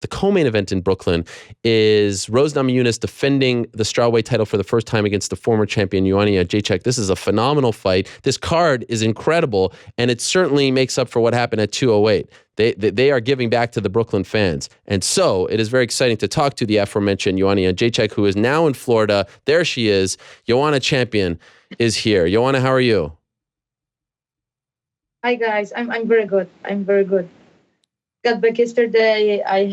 the co-main event in Brooklyn is Rose Namajunas defending the strawweight title for the first time against the former champion Joanna Jedrzejczyk. This is a phenomenal fight. This card is incredible, and it certainly makes up for what happened at 208. They are giving back to the Brooklyn fans. And so it is very exciting to talk to the aforementioned Joanna Jedrzejczyk, who is now in Florida. There she is. Joanna champion is here. Joanna, how are you? Hi guys, I'm very good. I'm very good. Got back yesterday. I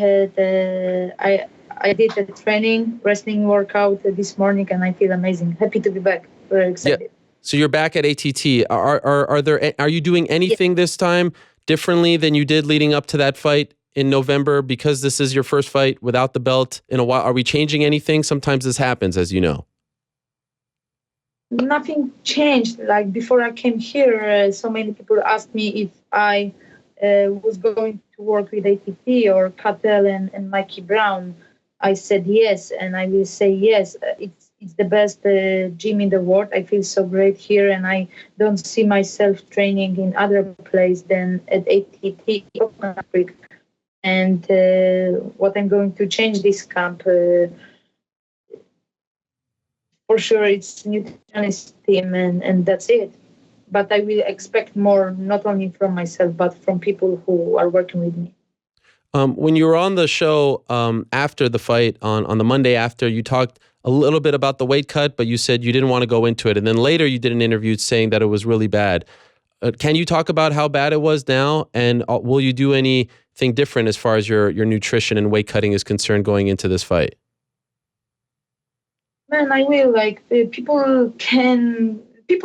did a training, wrestling workout this morning, and I feel amazing. Happy to be back. Very excited. Yeah. So you're back at ATT. Are you doing anything this time differently than you did leading up to that fight in November, because this is your first fight without the belt in a while? Are we changing anything? Sometimes this happens, as you know. Nothing changed. Like before I came here, so many people asked me if I was going to work with ATT or Cattell and Mikey Brown. I said yes, and I will say yes. It's the best gym in the world. I feel so great here, and I don't see myself training in other place than at ATT Africa. And what I'm going to change this camp, for sure, it's nutritionist team, and that's it. But I will expect more, not only from myself, but from people who are working with me. When you were on the show after the fight, on the Monday after, you talked a little bit about the weight cut, but you said you didn't want to go into it. And then later you did an interview saying that it was really bad. Can you talk about how bad it was now? And will you do anything different as far as your nutrition and weight cutting is concerned going into this fight? Man, I will. Like people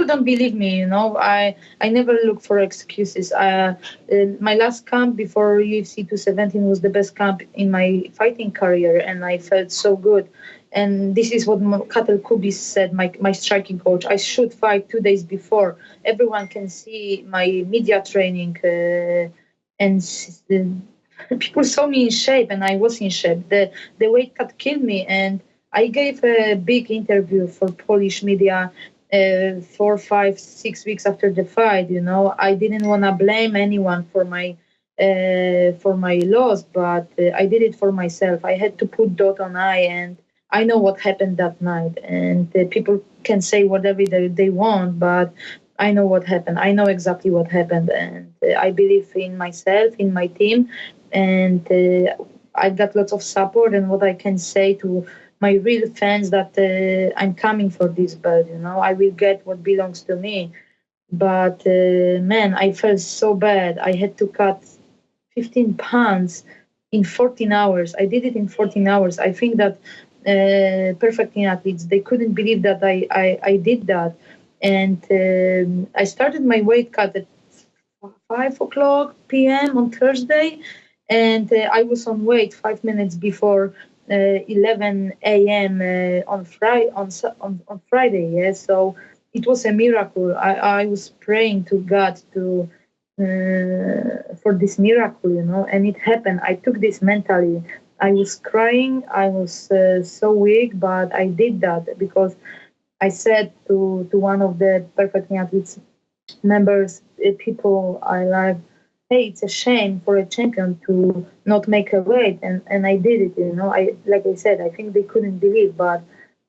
don't believe me. You know, I never look for excuses. My last camp before UFC 217 was the best camp in my fighting career, and I felt so good. And this is what Cattell Kubis said, my striking coach. I should fight 2 days before. Everyone can see my media training, and people saw me in shape, and I was in shape. The weight cut killed me, and I gave a big interview for Polish media 4, 5, 6 weeks after the fight. You know, I didn't want to blame anyone for my loss, but I did it for myself. I had to put dot on I, and I know what happened that night. And people can say whatever they want, but I know what happened. I know exactly what happened, and I believe in myself, in my team, and I got lots of support. And what I can say to my real fans that I'm coming for this belt, you know, I will get what belongs to me. But man, I felt so bad. I had to cut 15 pounds in 14 hours. I did it in 14 hours. I think that Perfect Athletes, they couldn't believe that I did that. And I started my weight cut at 5 p.m. on Thursday, and I was on weight 5 minutes before 11 a.m. On Friday. Yeah, so it was a miracle. I was praying to God for this miracle, you know, and it happened. I took this mentally. I was crying. I was so weak, but I did that because I said to one of the Perfect Athletes members, people I like, hey, it's a shame for a champion to not make a weight, and I did it, you know. Like I said, I think they couldn't believe, but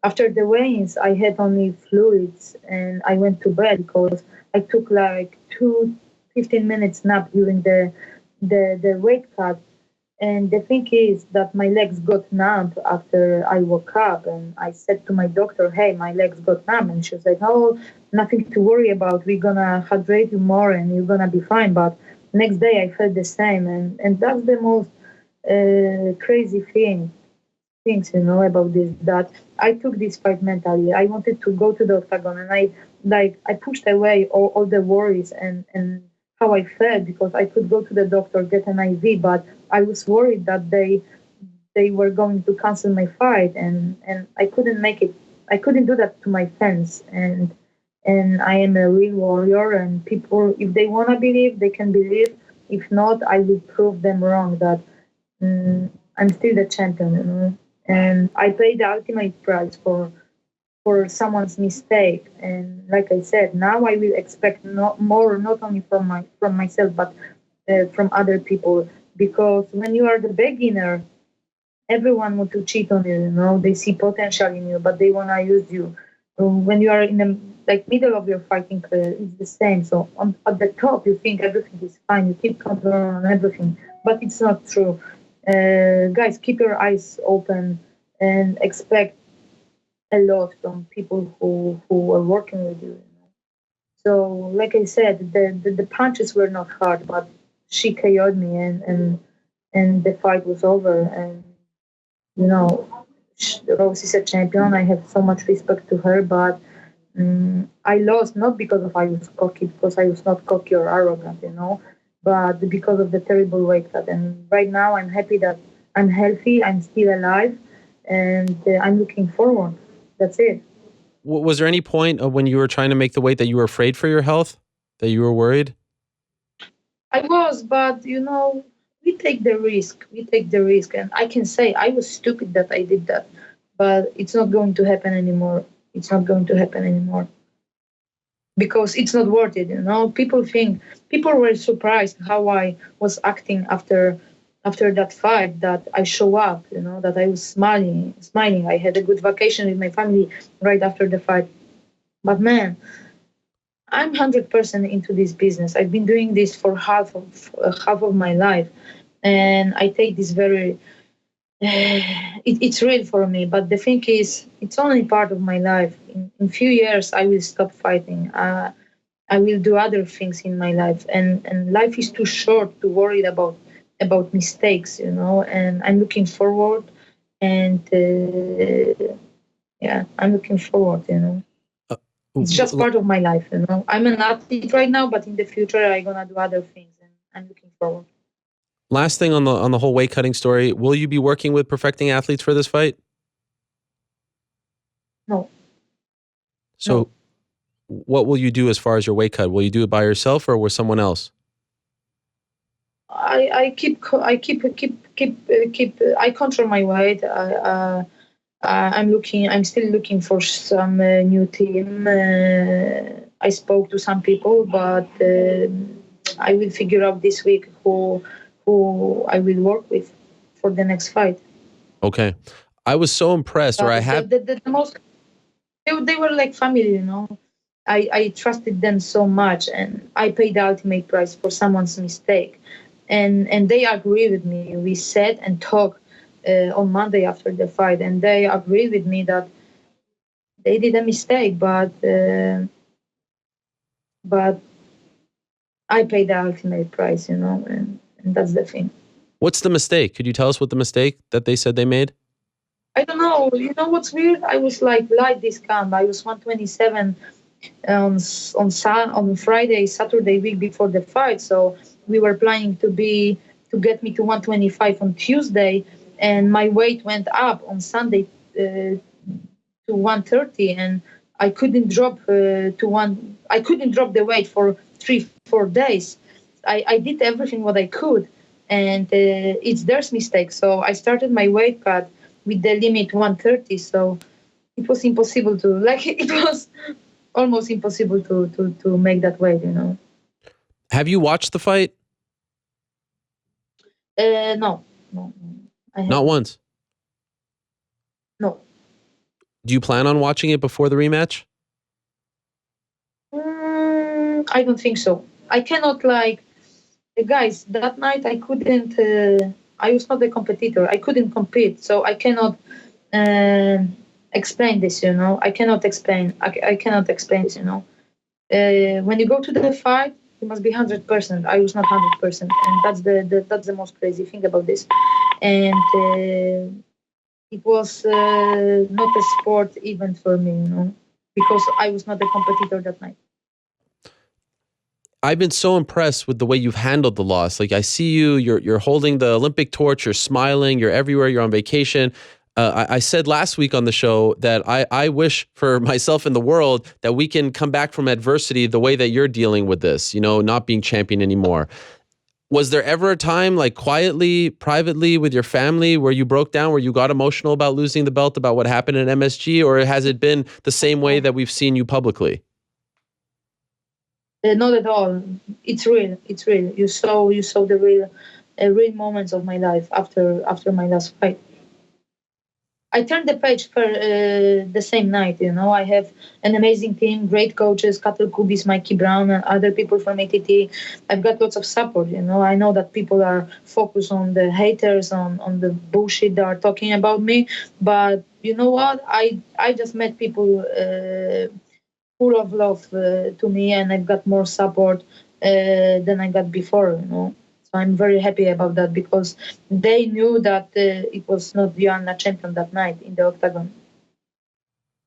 after the weigh-ins, I had only fluids, and I went to bed because I took like 15 minutes nap during the weight cut. And the thing is that my legs got numb after I woke up, and I said to my doctor, hey, my legs got numb, and she was like, oh, nothing to worry about, we're gonna hydrate you more and you're gonna be fine. But next day I felt the same, and that's the most crazy things, you know, about this, that I took this fight mentally. I wanted to go to the octagon, and I pushed away all the worries and how I felt, because I could go to the doctor, get an IV, but I was worried that they were going to cancel my fight, and I couldn't make it. I couldn't do that to my fans, and I am a real warrior, and people, if they want to believe, they can believe. If not, I will prove them wrong that I'm still the champion, you know. And I paid the ultimate price for someone's mistake. And like I said, now I will expect more, not only from myself, but from other people. Because when you are the beginner, everyone want to cheat on you, you know. They see potential in you, but they want to use you. When you are in the like middle of your fighting career, it's the same. So at the top, you think everything is fine. You keep control on everything, but it's not true. Guys, keep your eyes open and expect a lot from people who are working with you. You know? So, like I said, the punches were not hard, but she KO'd me, and the fight was over. And you know, Rose is a champion. I have so much respect to her, but I lost not because of I was cocky, because I was not cocky or arrogant, you know, but because of the terrible weight cut. And right now, I'm happy that I'm healthy, I'm still alive, and I'm looking forward. That's it. Was there any point of when you were trying to make the weight that you were afraid for your health, that you were worried? I was, but you know, we take the risk. We take the risk, and I can say I was stupid that I did that, but it's not going to happen anymore. It's not going to happen anymore because it's not worth it. You know, people were surprised how I was acting after that fight. That I show up. You know, that I was smiling. I had a good vacation with my family right after the fight. But man, I'm 100% into this business. I've been doing this for half of my life, and I take this very. It's real for me, but the thing is, it's only part of my life. In few years, I will stop fighting. I will do other things in my life, and life is too short to worry about mistakes, you know. And I'm looking forward, and yeah, I'm looking forward, you know. Uh, It's just part of my life, you know. I'm an athlete right now, but in the future I'm gonna do other things, and I'm looking forward. Last thing on the whole weight cutting story, will you be working with Perfecting Athletes for this fight? No, So no. what will you do as far as your weight cut? Will you do it by yourself or with someone else? I control my weight. I'm still looking for some new team. I spoke to some people, but I will figure out this week who I will work with for the next fight. Okay. I was so impressed, or I have. The most they were like family, you know. I trusted them so much, and I paid the ultimate price for someone's mistake, and they agree with me. We sat and talked on Monday after the fight, and they agree with me that they did a mistake, but I paid the ultimate price, you know, and that's the thing. What's the mistake? Could you tell us what the mistake that they said they made? I don't know. You know what's weird? I was like light discount. I was 127 on Friday, Saturday week before the fight. So we were planning to get me to 125 on Tuesday, and my weight went up on Sunday to 130, and I couldn't drop to one. I couldn't drop the weight for 3-4 days. I did everything what I could, and it's their mistake. So I started my weight cut with the limit 130. So it was impossible to like it was almost impossible to make that weight, you know. Have you watched the fight? No, no, I Not haven't. once. No. Do you plan on watching it before the rematch? I don't think so. I cannot like guys. That night I couldn't. I was not a competitor. I couldn't compete, so I cannot uh, explain this. You know, I cannot explain. I cannot explain this. You know, when you go to the fight, you must be 100%. I was not 100%, and that's the most crazy thing about this. And it was not a sport event for me, you know, because I was not a competitor that night. I've been so impressed with the way you've handled the loss. Like I see you, you're holding the Olympic torch, you're smiling, you're everywhere, you're on vacation. I said last week on the show that I wish for myself in the world that we can come back from adversity the way that you're dealing with this, you know, not being champion anymore. Was there ever a time, like quietly, privately with your family, where you broke down, where you got emotional about losing the belt, about what happened at MSG, or has it been the same way that we've seen you publicly? Not at all. It's real. It's real. You saw the real moments of my life after my last fight. I turned the page for the same night. I have an amazing team, great coaches, Katel Kubis, Mikey Brown, and other people from ATT. I've got lots of support. I know that people are focused on the haters, on the bullshit they are talking about me. But you know what? I just met people full of love to me, and I've got more support than I got before. So I'm very happy about that because they knew that it was not Joanna champion that night in the octagon.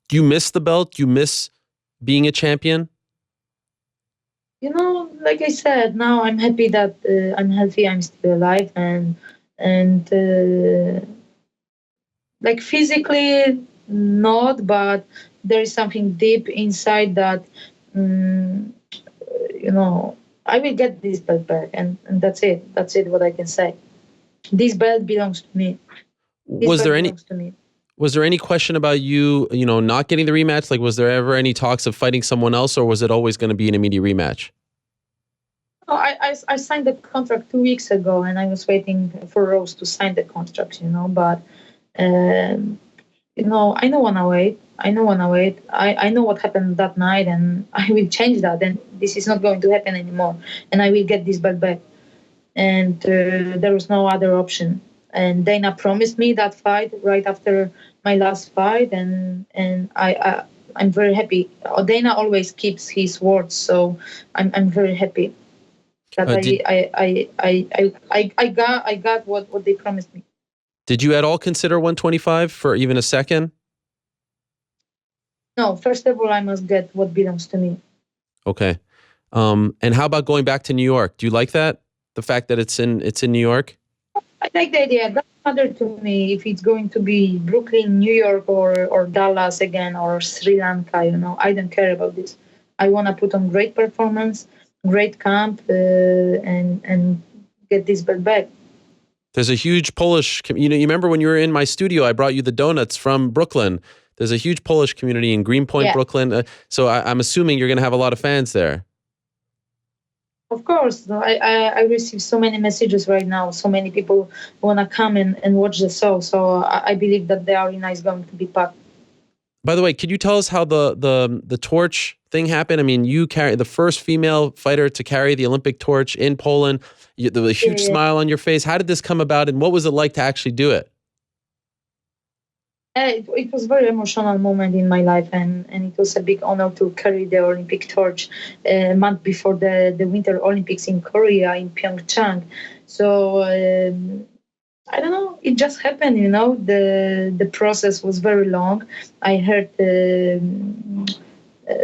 Do you miss the belt? Do you miss being a champion? Like I said, now I'm happy that I'm healthy, I'm still alive, and like physically not, but there is something deep inside that um, I will get this belt back, and that's it. That's it. What I can say. This belt belongs to me. This Was belt there any belongs to me. was there any question about you, not getting the rematch? Like, was there ever any talks of fighting someone else, or was it always going to be an immediate rematch? No, I signed the contract 2 weeks ago, and I was waiting for Rose to sign the contract. But I don't want to wait. I don't want to wait. I know what happened that night, and I will change that. And this is not going to happen anymore. And I will get this belt back. And there was no other option. And Dana promised me that fight right after my last fight, and I'm very happy. Dana always keeps his words, so I'm very happy that Did I got what they promised me. Did you at all consider 125 for even a second? No, first of all, I must get what belongs to me. Okay. And how about going back to New York? Do you like that? The fact that it's in New York? I like the idea. It doesn't matter to me if it's going to be Brooklyn, New York, or Dallas again, or Sri Lanka. I don't care about this. I want to put on great performance, great camp, and get this belt back. There's a huge Polish, you remember when you were in my studio, I brought you the donuts from Brooklyn. There's a huge Polish community in Greenpoint, Brooklyn. So I'm assuming you're going to have a lot of fans there. Of course. I receive so many messages right now. So many people want to come and watch the show. So I believe that the arena is going to be packed. By the way, could you tell us how the torch thing happened? I mean, you carry the first female fighter to carry the Olympic torch in Poland. There was a huge smile on your face. How did this come about, and what was it like to actually do it? It was a very emotional moment in my life, and it was a big honor to carry the Olympic torch a month before the Winter Olympics in Korea, in Pyeongchang. So I don't know, it just happened, the process was very long. I heard the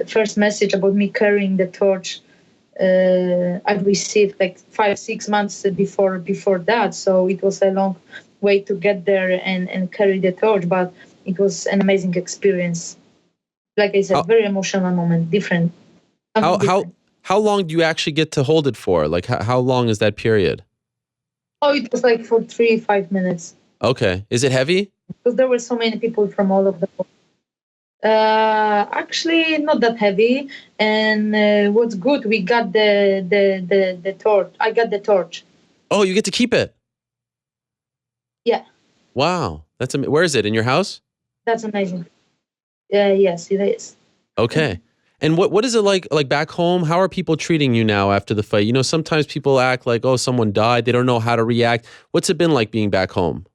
first message about me carrying the torch. I received like 5-6 months before that, so it was a long way to get there and carry the torch, but it was an amazing experience. Like I said, very emotional moment, different. How long do you actually get to hold it for? Like how long is that period? Oh, it was like for 3-5 minutes. Okay. Is it heavy? Because there were so many people from all of the world. Actually, not that heavy. And what's good, we got the torch. I got the torch. Oh, you get to keep it? Yeah. Wow. Where is it? In your house? That's amazing. Yes, it is. Okay. And what is it like back home? How are people treating you now after the fight? Sometimes people act like, oh, someone died. They don't know how to react. What's it been like being back home?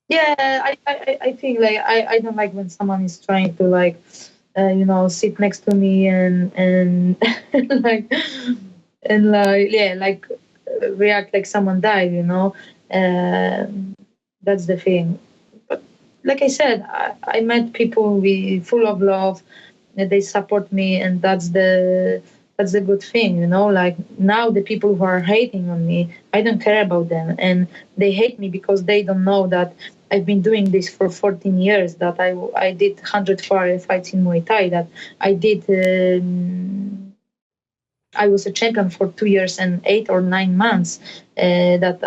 Yeah, I think like I don't like when someone is trying to like sit next to me and like react like someone died. That's the thing. But like I said, I met people full of love. They support me, and that's the good thing. Like now the people who are hating on me, I don't care about them, and they hate me because they don't know that I've been doing this for 14 years, that I did 104 fights in Muay Thai, that I was a champion for 2 years and 8 or 9 months, that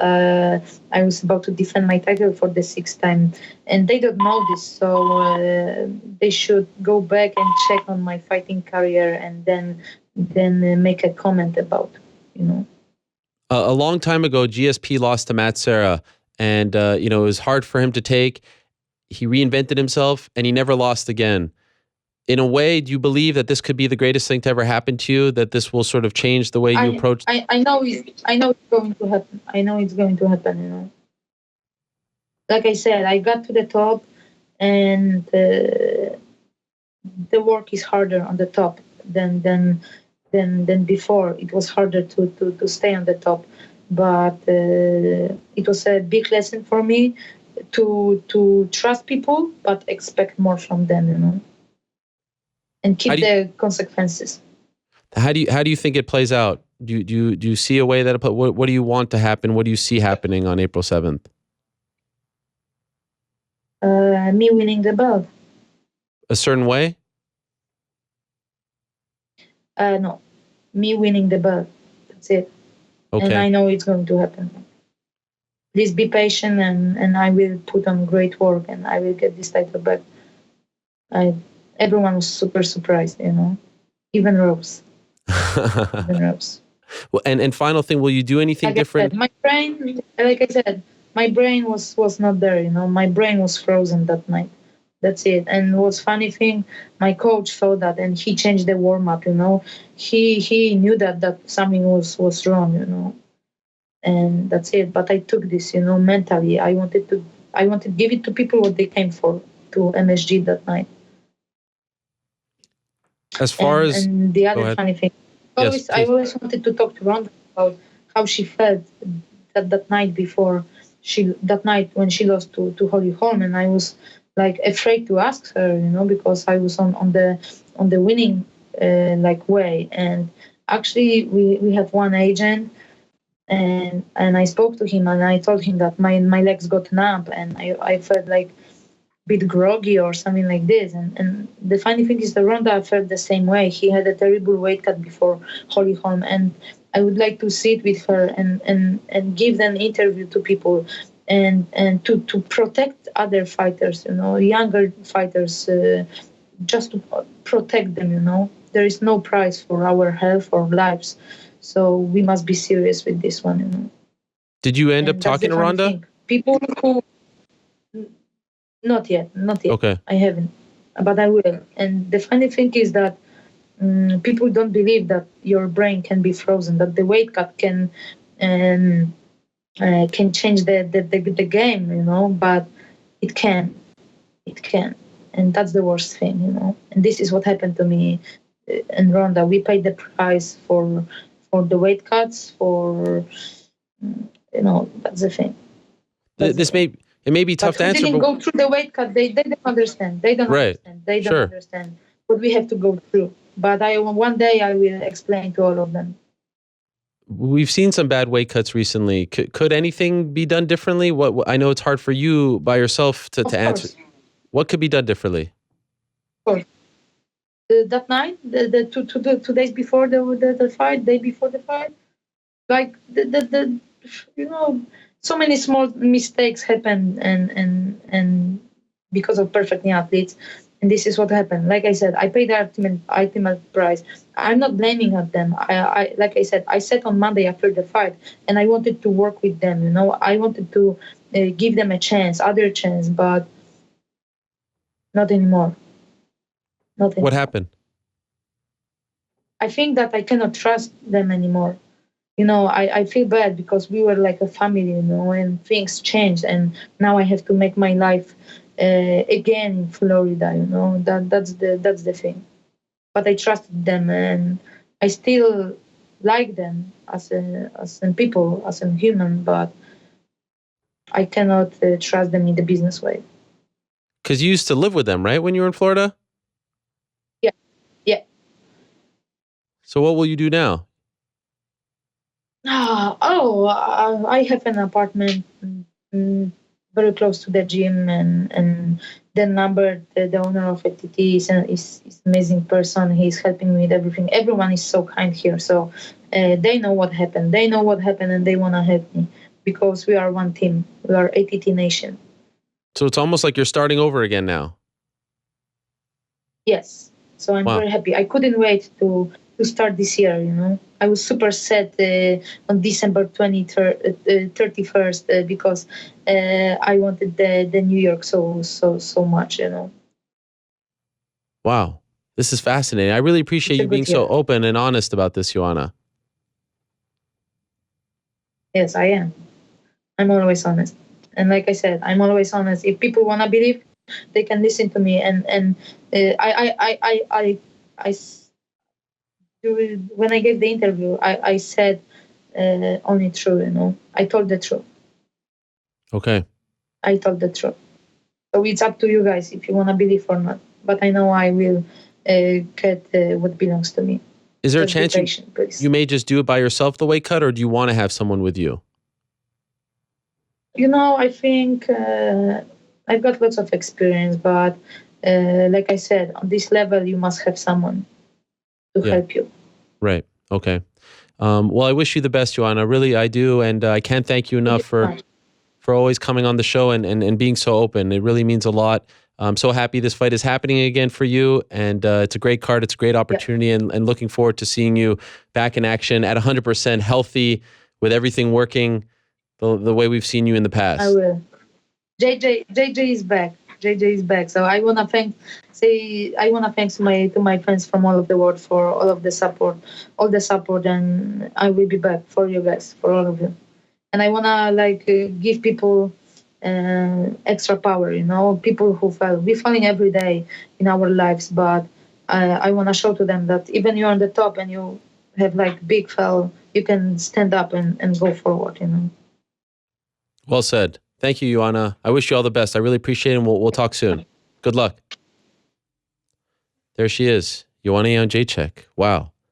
I was about to defend my title for the 6th time. And they don't know this, so they should go back and check on my fighting career and then make a comment about, A long time ago, GSP lost to Matt Serra, and it was hard for him to take. he reinvented himself, and he never lost again. In a way, do you believe that this could be the greatest thing to ever happen to you? That this will sort of change the way you approach? I know it's going to happen. I know it's going to happen. Like I said, I got to the top, and the work is harder on the top than before. It was harder to stay on the top, but it was a big lesson for me to trust people, but expect more from them. And keep the consequences. How do you think it plays out? Do you see a way that what do you want to happen? What do you see happening on April 7th? Me winning the belt. A certain way? No, me winning the belt. That's it. Okay. And I know it's going to happen. Please be patient, and I will put on great work, and I will get this title back. Everyone was super surprised, even Rose. Even Rose. Well, and final thing, will you do anything different? My brain, like I said, my brain was not there. My brain was frozen that night. That's it. And what's funny thing, my coach saw that, and he changed the warm up. He knew that something was wrong. And that's it. But I took this, mentally. I wanted to give it to people what they came for, to MSG that night. As far as and the other funny thing, I always wanted to talk to Ronda about how she felt that night before that night when she lost to Holly Holm, and I was like afraid to ask her, because I was on the winning way. And actually, we have one agent, and I spoke to him, and I told him that my legs got numb, and I felt like bit groggy or something like this. And the funny thing is that Ronda felt the same way. He had a terrible weight cut before Holly Holm, and I would like to sit with her and give an interview to people and to protect other fighters, younger fighters, just to protect them. There is no price for our health or lives, so we must be serious with this one. Did you end up talking to Ronda? Thing. People who Not yet. Okay. I haven't, but I will. And the funny thing is that people don't believe that your brain can be frozen, that the weight cut can change the game, but it can. It can. And that's the worst thing, And this is what happened to me and Ronda. We paid the price for the weight cuts, that's the thing. It may be tough to answer. They didn't go through the weight cut. They don't understand. They don't understand. They don't understand what we have to go through. But one day I will explain to all of them. We've seen some bad weight cuts recently. Could anything be done differently? What I know it's hard for you by yourself to answer. What could be done differently? Of course. That night, the 2 days before the fight, day before the fight, like so many small mistakes happen, and because of perfect athletes, and this is what happened. Like I said, I paid the ultimate price. I'm not blaming them. I like I said, I sat on Monday after the fight, and I wanted to work with them. I wanted to give them other chance, but not anymore. What happened? I think that I cannot trust them anymore. I feel bad because we were like a family, and things changed, and now I have to make my life again in Florida, that's the thing. But I trusted them, and I still like them as a people, as a human, but I cannot trust them in the business way. Because you used to live with them, right, when you were in Florida? Yeah. So what will you do now? I have an apartment very close to the gym, and the owner of ATT is an amazing person. He's helping me with everything. Everyone is so kind here, so they know what happened. And they want to help me because we are one team. We are ATT Nation. So it's almost like you're starting over again now. Yes. So I'm very happy. I couldn't wait to to start this year. I was super sad on December 31st because I wanted the New York so much. Wow. This is fascinating. I really appreciate It's a you being good year. so open and honest about this, Joanna. Yes, I am. I'm always honest. And like I said, I'm always honest. If people want to believe, they can listen to me. And I when I gave the interview, I said only true. I told the truth. Okay. I told the truth. So it's up to you guys if you want to believe or not. But I know I will get what belongs to me. Is there a Just be chance patient, please. you may just do it by yourself, the weight cut, or do you want to have someone with you? I think I've got lots of experience, but like I said, on this level, you must have someone to Yeah. help you. Right. Okay. Well, I wish you the best, Joanna. Really, I do. And I can't thank you enough for always coming on the show and being so open. It really means a lot. I'm so happy this fight is happening again for you. And it's a great card. It's a great opportunity. And looking forward to seeing you back in action at 100% healthy with everything working the way we've seen you in the past. I will. JJ is back. JJ is back. So I wanna thank to my friends from all of the world for all of the support, and I will be back for you guys, for all of you. And I wanna give people extra power. People who fall. We're falling every day in our lives, but I wanna show to them that even you're on the top and you have big fall, you can stand up and go forward. Well said. Thank you, Joanna. I wish you all the best. I really appreciate it, and we'll talk soon. Good luck. There she is, Joanna Jedrzejczyk. Wow.